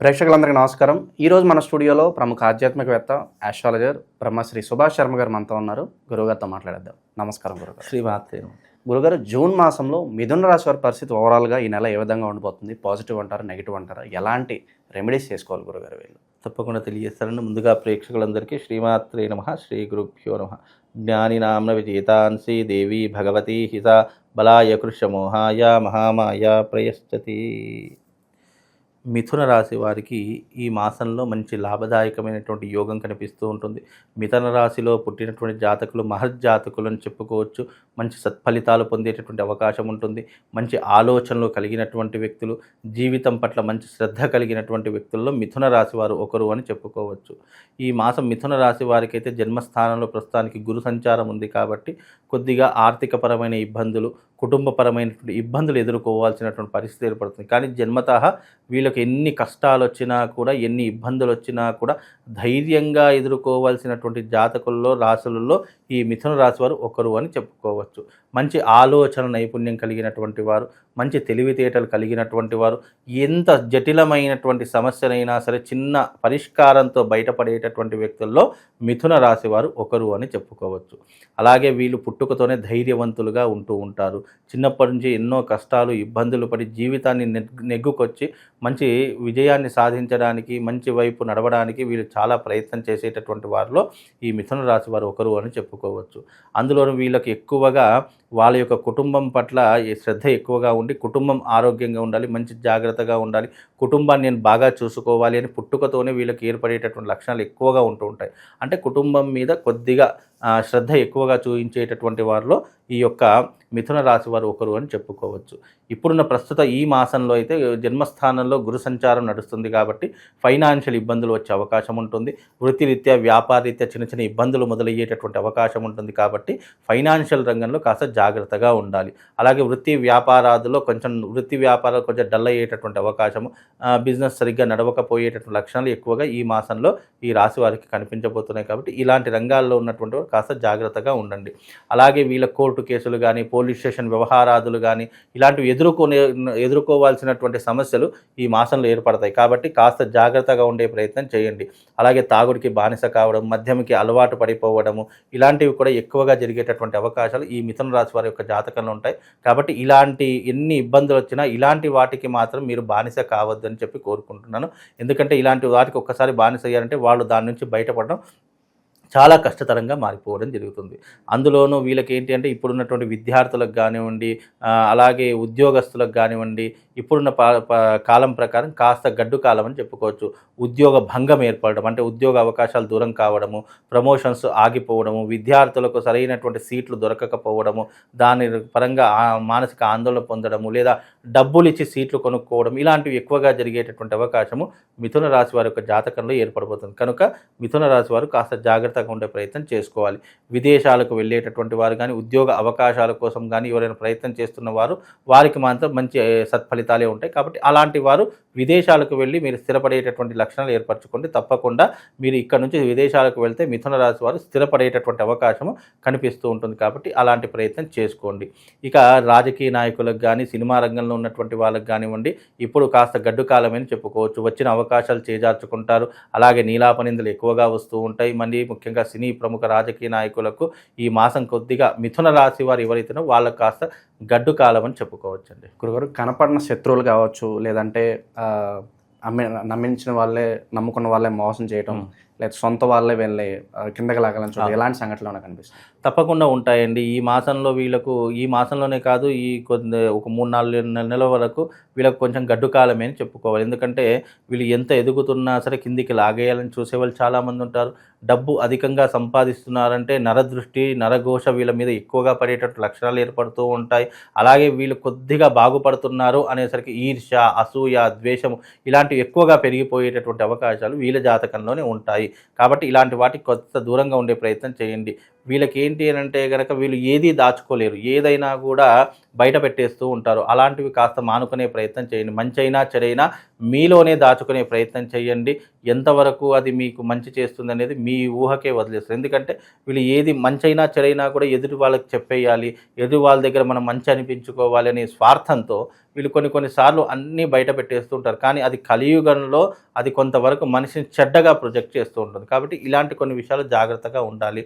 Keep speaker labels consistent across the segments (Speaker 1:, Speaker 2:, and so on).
Speaker 1: ప్రేక్షకులందరికీ నమస్కారం. ఈరోజు మన స్టూడియోలో ప్రముఖ ఆధ్యాత్మికవేత్త, ఆస్ట్రాలజర్ బ్రహ్మశ్రీ సుభాష్ శర్మ గారు మనతో ఉన్నారు. గురువుగారితో మాట్లాడేద్దాం. నమస్కారం గురుగారు.
Speaker 2: శ్రీమాత్రే.
Speaker 1: గురుగారు, జూన్ మాసంలో మిథున రాశి వారి పరిస్థితి ఓవరాల్గా ఈ నెల ఏ విధంగా ఉండిపోతుంది? పాజిటివ్ అంటారా, నెగిటివ్ అంటారా? ఎలాంటి రెమెడీస్ చేసుకోవాలి గురుగారు వీళ్ళు?
Speaker 2: తప్పకుండా తెలియజేస్తారండి. ముందుగా ప్రేక్షకులందరికీ శ్రీమాత్రే నమః, శ్రీ గురుభ్యో నమః. జ్ఞానినామ్న విజేతాంసి దేవి భగవతి హిత బలాయ కృషమోహాయ మహామాయ ప్రయశ్చతి. మిథున రాశి వారికి ఈ మాసంలో మంచి లాభదాయకమైనటువంటి యోగం కనిపిస్తూ ఉంటుంది. మిథున రాశిలో పుట్టినటువంటి జాతకులు మహర్జాతకులు అని చెప్పుకోవచ్చు. మంచి సత్ఫలితాలు పొందేటటువంటి అవకాశం ఉంటుంది. మంచి ఆలోచనలు కలిగినటువంటి వ్యక్తులు, జీవితం పట్ల మంచి శ్రద్ధ కలిగినటువంటి వ్యక్తుల్లో మిథున రాశి వారు ఒకరు అని చెప్పుకోవచ్చు. ఈ మాసం మిథున రాశి వారికి అయితే జన్మస్థానంలో ప్రస్తుతానికి గురు సంచారం ఉంది కాబట్టి కొద్దిగా ఆర్థికపరమైన ఇబ్బందులు, కుటుంబపరమైనటువంటి ఇబ్బందులు ఎదుర్కోవాల్సినటువంటి పరిస్థితి ఏర్పడుతుంది. కానీ జన్మతః వీళ్ళకి ఎన్ని కష్టాలు వచ్చినా కూడా, ఎన్ని ఇబ్బందులు వచ్చినా కూడా ధైర్యంగా ఎదుర్కోవాల్సినటువంటి జాతకుల్లో, రాశులలో ఈ మిథున రాశి వారు ఒకరు అని చెప్పుకోవచ్చు. మంచి ఆలోచన నైపుణ్యం కలిగినటువంటి వారు, మంచి తెలివితేటలు కలిగినటువంటి వారు, ఎంత జటిలమైనటువంటి సమస్యలైనా సరే చిన్న పరిష్కారంతో బయటపడేటటువంటి వ్యక్తుల్లో మిథున రాశి వారు ఒకరు అని చెప్పుకోవచ్చు. అలాగే వీళ్ళు పుట్టుకతోనే ధైర్యవంతులుగా ఉంటూ ఉంటారు. చిన్నప్పటి నుంచి ఎన్నో కష్టాలు, ఇబ్బందులు పడి జీవితాన్ని నెగ్గుకొచ్చి మంచి విజయాన్ని సాధించడానికి, మంచి వైపు నడవడానికి వీళ్ళు చాలా ప్రయత్నం చేసేటటువంటి వారిలో ఈ మిథున రాశి వారు ఒకరు అని చెప్పుకోవచ్చు. అందులోనూ వీళ్ళకి ఎక్కువగా వాళ్ళ యొక్క కుటుంబం పట్ల శ్రద్ధ ఎక్కువగా ఉండి, కుటుంబం ఆరోగ్యంగా ఉండాలి, మంచి జాగ్రత్తగా ఉండాలి, కుటుంబాన్ని నేను బాగా చూసుకోవాలి అని పుట్టుకతోనే వీళ్ళకి ఏర్పడేటటువంటి లక్షణాలు ఎక్కువగా ఉంటూ ఉంటాయి. అంటే కుటుంబం మీద కొద్దిగా శ్రద్ధ ఎక్కువగా చూపించేటటువంటి వారిలో ఈ యొక్క మిథున రాశి వారు ఒకరు అని చెప్పుకోవచ్చు. ఇప్పుడున్న ప్రస్తుత ఈ మాసంలో అయితే జన్మస్థానంలో గురు సంచారం నడుస్తుంది కాబట్టి ఫైనాన్షియల్ ఇబ్బందులు వచ్చే అవకాశం ఉంటుంది. వృత్తిరీత్యా, వ్యాపారరీత్యా చిన్న చిన్న ఇబ్బందులు మొదలయ్యేటటువంటి అవకాశం ఉంటుంది. కాబట్టి ఫైనాన్షియల్ రంగంలో కాస్త జాగ్రత్తగా ఉండాలి. అలాగే వృత్తి వ్యాపారాదుల్లో వృత్తి వ్యాపారాలు కొంచెం డల్ అయ్యేటటువంటి అవకాశము, బిజినెస్ సరిగ్గా నడవకపోయేటటువంటి లక్షణాలు ఎక్కువగా ఈ మాసంలో ఈ రాశి వారికి కనిపించబోతున్నాయి. కాబట్టి ఇలాంటి రంగాల్లో ఉన్నటువంటి వారు కాస్త జాగ్రత్తగా ఉండండి. అలాగే వీళ్ళ కోర్టు కేసులు కానీ, పోలీస్ స్టేషన్ వ్యవహారాదులు కానీ ఇలాంటివి ఎదుర్కోవాల్సినటువంటి సమస్యలు ఈ మాసంలో ఏర్పడతాయి. కాబట్టి కాస్త జాగ్రత్తగా ఉండే ప్రయత్నం చేయండి. అలాగే తాగుడికి బానిస కావడం, మద్యంకి అలవాటు పడిపోవడము ఇలాంటివి కూడా ఎక్కువగా జరిగేటటువంటి అవకాశాలు ఈ మిథున రాశి వారి యొక్క జాతకంలో ఉంటాయి. కాబట్టి ఇలాంటి ఎన్ని ఇబ్బందులు వచ్చినా ఇలాంటి వాటికి మాత్రం మీరు బానిస కావద్దు అని చెప్పి కోరుకుంటున్నాను. ఎందుకంటే ఇలాంటి వాటికి ఒక్కసారి బానిస అయ్యారంటే వాళ్ళు దాని నుంచి బయటపడడం చాలా కష్టతరంగా మారిపోవడం జరుగుతుంది. అందులోనూ వీళ్ళకి ఏంటి అంటే ఇప్పుడున్నటువంటి విద్యార్థులకు కానివ్వండి, అలాగే ఉద్యోగస్తులకు కానివ్వండి, ఇప్పుడున్న కాలం ప్రకారం కాస్త గడ్డు కాలం అని చెప్పుకోవచ్చు. ఉద్యోగ భంగం ఏర్పడడం, అంటే ఉద్యోగ అవకాశాలు దూరం కావడము, ప్రమోషన్స్ ఆగిపోవడము, విద్యార్థులకు సరైనటువంటి సీట్లు దొరకకపోవడము, దాని పరంగా మానసిక ఆందోళన పొందడము, లేదా డబ్బులు ఇచ్చి సీట్లు కొనుక్కోవడం ఇలాంటివి ఎక్కువగా జరిగేటటువంటి అవకాశము మిథున రాశి వారి యొక్క జాతకంలో ఏర్పడబోతుంది. కనుక మిథున రాశి వారు కాస్త జాగ్రత్తగా ఉండే ప్రయత్నం చేసుకోవాలి. విదేశాలకు వెళ్ళేటటువంటి వారు కానీ, ఉద్యోగ అవకాశాల కోసం కానీ ఎవరైనా ప్రయత్నం చేస్తున్న వారికి మాత్రం మంచి సత్ఫలితాలే ఉంటాయి. కాబట్టి అలాంటి వారు విదేశాలకు వెళ్ళి మీరు స్థిరపడేటటువంటి లక్షణాలు ఏర్పరచుకోండి. తప్పకుండా మీరు ఇక్కడ నుంచి విదేశాలకు వెళ్తే మిథున రాశి వారు స్థిరపడేటటువంటి అవకాశము కనిపిస్తూ ఉంటుంది. కాబట్టి అలాంటి ప్రయత్నం చేసుకోండి. ఇక రాజకీయ నాయకులకు కానీ, సినిమా రంగంలో ఉన్నటువంటి వాళ్ళకి కానివ్వండి, ఇప్పుడు కాస్త గడ్డు కాలమని చెప్పుకోవచ్చు. వచ్చిన అవకాశాలు చేజార్చుకుంటారు. అలాగే నీలాపనిందులు ఎక్కువగా వస్తూ ఉంటాయి. మళ్ళీ ముఖ్యంగా సినీ ప్రముఖ రాజకీయ నాయకులకు ఈ మాసం కొద్దిగా మిథున రాశి వారు ఎవరైతేనో వాళ్ళకు కాస్త గడ్డు కాలం అని చెప్పుకోవచ్చండి.
Speaker 1: గురుగారు, కనపడిన శత్రువులు కావచ్చు, లేదంటే నమ్మించిన వాళ్ళే, నమ్ముకున్న వాళ్ళే మోసం చేయటం, లేదా సొంత వాళ్ళే వెళ్ళి కిందకి లాగాలని చూడండి, ఎలాంటి సంఘటనలు నాకు కనిపిస్తుంది?
Speaker 2: తప్పకుండా ఉంటాయండి. ఈ మాసంలో వీళ్ళకు, ఈ మాసంలోనే కాదు, ఈ ఒక 3-4 నెలల వరకు వీళ్ళకు కొంచెం గడ్డు కాలమే అని చెప్పుకోవాలి. ఎందుకంటే వీళ్ళు ఎంత ఎదుగుతున్నా సరే కిందికి లాగేయాలని చూసేవాళ్ళు చాలామంది ఉంటారు. డబ్బు అధికంగా సంపాదిస్తున్నారంటే నరదృష్టి, నరఘోష వీళ్ళ మీద ఎక్కువగా పడేటట్టు లక్షణాలు ఏర్పడుతూ ఉంటాయి. అలాగే వీళ్ళు కొద్దిగా బాగుపడుతున్నారు అనేసరికి ఈర్ష్య, అసూయ, ద్వేషము ఇలాంటివి ఎక్కువగా పెరిగిపోయేటటువంటి అవకాశాలు వీళ్ళ జాతకంలోనే ఉంటాయి. కాబట్టి ఇలాంటి వాటికి కొంత దూరంగా ఉండే ప్రయత్నం చేయండి. వీళ్ళకి ఏంటి అని అంటే కనుక వీళ్ళు ఏది దాచుకోలేరు. ఏదైనా కూడా బయట పెట్టేస్తూ ఉంటారు. అలాంటివి కాస్త మానుకునే ప్రయత్నం చేయండి. మంచైనా చెడైనా మీలోనే దాచుకునే ప్రయత్నం చేయండి. ఎంతవరకు అది మీకు మంచి చేస్తుందనేది మీ ఊహకే వదిలేస్తారు. ఎందుకంటే వీళ్ళు ఏది మంచైనా చెడైనా కూడా ఎదుటి వాళ్ళకి చెప్పేయాలి, ఎదుటి వాళ్ళ దగ్గర మనం మంచి అనిపించుకోవాలి అనే స్వార్థంతో వీళ్ళు కొన్నిసార్లు అన్నీ బయట పెట్టేస్తూ ఉంటారు. కానీ అది కలియుగంలో అది కొంతవరకు మనిషిని చెడ్డగా ప్రొజెక్ట్ చేస్తూ ఉంటుంది. కాబట్టి ఇలాంటి కొన్ని విషయాలు జాగ్రత్తగా ఉండాలి.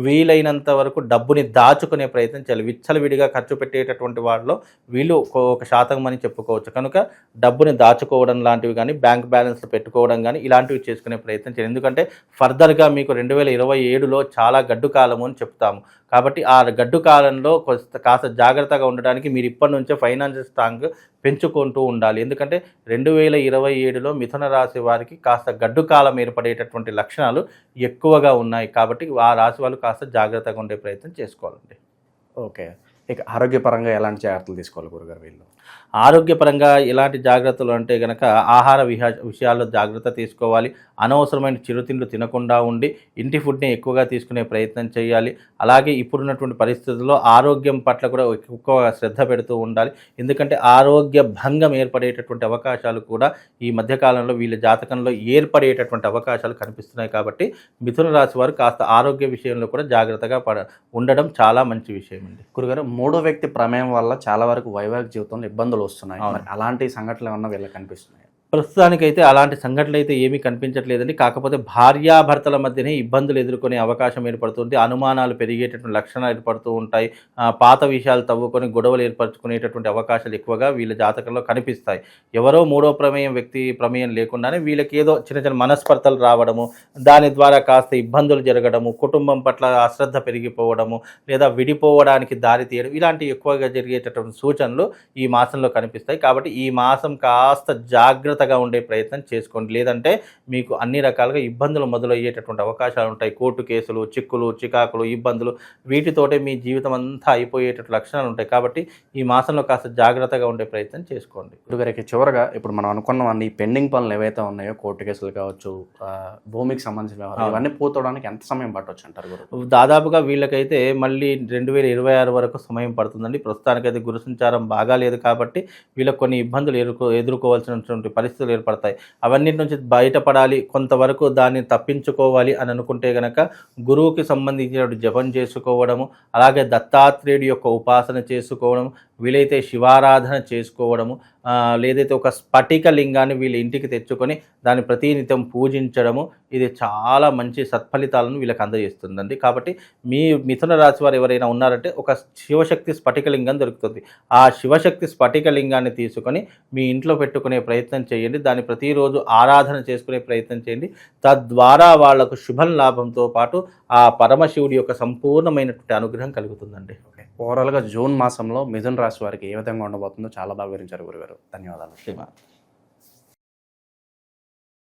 Speaker 2: వీలైనంత వరకు డబ్బుని దాచుకునే ప్రయత్నం చేయాలి. విచ్చలవిడిగా ఖర్చు పెట్టేటటువంటి వాటిలో వీళ్ళు ఒక శాతం అని చెప్పుకోవచ్చు. కనుక డబ్బుని దాచుకోవడం లాంటివి కానీ, బ్యాంక్ బ్యాలెన్స్ పెట్టుకోవడం కానీ ఇలాంటివి చేసుకునే ప్రయత్నం చేయాలి. ఎందుకంటే ఫర్దర్గా మీకు 2027లో చాలా గడ్డు కాలము అని చెప్తాము. కాబట్టి ఆ గడ్డు కాలంలో కాస్త జాగ్రత్తగా ఉండడానికి మీరు ఇప్పటి నుంచే ఫైనాన్షియల్ స్ట్రాంగ్ పెంచుకుంటూ ఉండాలి. ఎందుకంటే 2027లో మిథున రాశి వారికి కాస్త గడ్డు కాలం ఏర్పడేటటువంటి లక్షణాలు ఎక్కువగా ఉన్నాయి. కాబట్టి ఆ రాశి వాళ్ళు కాస్త జాగ్రత్తగా ఉండే ప్రయత్నం చేసుకోవాలండి.
Speaker 1: ఓకే. ఇక ఆరోగ్యపరంగా ఎలాంటి జాగ్రత్తలు తీసుకోవాలి గురుగారు వీళ్ళు?
Speaker 2: ఆరోగ్యపరంగా ఎలాంటి జాగ్రత్తలు అంటే గనక ఆహార విషయాల్లో జాగ్రత్త తీసుకోవాలి. అనవసరమైన చిరుతిండ్లు తినకుండా ఉండి ఇంటి ఫుడ్ని ఎక్కువగా తీసుకునే ప్రయత్నం చేయాలి. అలాగే ఇప్పుడున్నటువంటి పరిస్థితుల్లో ఆరోగ్యం పట్ల కూడా ఎక్కువ శ్రద్ధ పెడుతూ ఉండాలి. ఎందుకంటే ఆరోగ్య భంగం ఏర్పడేటటువంటి అవకాశాలు కూడా ఈ మధ్యకాలంలో వీళ్ళ జాతకంలో ఏర్పడేటటువంటి అవకాశాలు కనిపిస్తున్నాయి. కాబట్టి మిథున రాశి వారు కాస్త ఆరోగ్య విషయంలో కూడా జాగ్రత్తగా ఉండడం చాలా మంచి విషయం అండి.
Speaker 1: గురుగారు, మూడో వ్యక్తి ప్రమేయం వల్ల చాలా వరకు వైవాహిక జీవితంలో ఇబ్బందులు వస్తున్నాయి. మరి అలాంటి సంఘటనలు ఏమన్నా వీళ్ళకి కనిపిస్తున్నాయి?
Speaker 2: ప్రస్తుతానికైతే అలాంటి సంఘటనలు అయితే ఏమీ కనిపించట్లేదండి. కాకపోతే భార్యాభర్తల మధ్యనే ఇబ్బందులు ఎదుర్కొనే అవకాశం ఏర్పడుతుంది. అనుమానాలు పెరిగేటటువంటి లక్షణాలు ఏర్పడుతూ ఉంటాయి. పాత విషయాలు తవ్వుకొని గొడవలు ఏర్పరచుకునేటటువంటి అవకాశాలు ఎక్కువగా వీళ్ళ జాతకంలో కనిపిస్తాయి. ఎవరో మూడో వ్యక్తి ప్రమేయం లేకుండానే వీళ్ళకి ఏదో చిన్న చిన్న మనస్పర్ధలు రావడము, దాని ద్వారా కాస్త ఇబ్బందులు జరగడము, కుటుంబం పట్ల అశ్రద్ధ పెరిగిపోవడము, లేదా విడిపోవడానికి దారి తీయడం, ఇలాంటివి ఎక్కువగా జరిగేటటువంటి సూచనలు ఈ మాసంలో కనిపిస్తాయి. కాబట్టి ఈ మాసం కాస్త జాగ్రత్తగా ఉండే ప్రయత్నం చేసుకోండి. లేదంటే మీకు అన్ని రకాలుగా ఇబ్బందులు మొదలయ్యేటటువంటి అవకాశాలు ఉంటాయి. కోర్టు కేసులు, చిక్కులు, చికాకులు, ఇబ్బందులు, వీటితోటే మీ జీవితం అంతా అయిపోయేటట్టు లక్షణాలు ఉంటాయి. కాబట్టి ఈ మాసంలో కాస్త జాగ్రత్తగా ఉండే ప్రయత్నం చేసుకోండి.
Speaker 1: గురుగారికి చివరగా ఇప్పుడు మనం అనుకున్నవన్నీ పెండింగ్ పనులు ఏవైతే ఉన్నాయో, కోర్టు కేసులు కావచ్చు, భూమికి సంబంధించిన వ్యవహారాలు, ఇవన్నీ పూర్తవడానికి ఎంత సమయం పట్టవచ్చు అంటారు గురు?
Speaker 2: దాదాపుగా వీళ్ళకైతే మళ్ళీ 2026 వరకు సమయం పడుతుందండి. ప్రస్తుతానికైతే గురు సంచారం బాగాలేదు కాబట్టి వీళ్ళకి కొన్ని ఇబ్బందులు ఎదుర్కోవాల్సినటువంటి పరిస్థితులు ఏర్పడతాయి. అవన్నిటి నుంచి బయటపడాలి, కొంతవరకు దాన్ని తప్పించుకోవాలి అని అనుకుంటే గనక గురువుకి సంబంధించిన జపం చేసుకోవడము, అలాగే దత్తాత్రేయుడి యొక్క ఉపాసన చేసుకోవడం, వీలైతే శివారాధన చేసుకోవడము, లేదైతే ఒక స్ఫటిక లింగాన్ని వీళ్ళ ఇంటికి తెచ్చుకొని దాన్ని ప్రతినిత్యం పూజించడము, ఇది చాలా మంచి సత్ఫలితాలను వీళ్ళకి అందజేస్తుందండి. కాబట్టి మీ మిథున రాశి వారు ఎవరైనా ఉన్నారంటే ఒక శివశక్తి స్ఫటిక లింగం దొరుకుతుంది. ఆ శివశక్తి స్ఫటిక లింగాన్ని తీసుకొని మీ ఇంట్లో పెట్టుకునే ప్రయత్నం చేయండి. దాన్ని ప్రతిరోజు ఆరాధన చేసుకునే ప్రయత్నం చేయండి. తద్వారా వాళ్లకు శుభం లాభంతో పాటు ఆ పరమశివుడి యొక్క సంపూర్ణమైనటువంటి అనుగ్రహం కలుగుతుందండి.
Speaker 1: ఓవరాల్గా జూన్ మాసంలో మిథున రాశి వారికి ఏ విధంగా ఉండబోతుందో చాలా బాగా వివరించారు గురుగారు. ధన్యవాదాలు.
Speaker 2: శ్రీమాన్.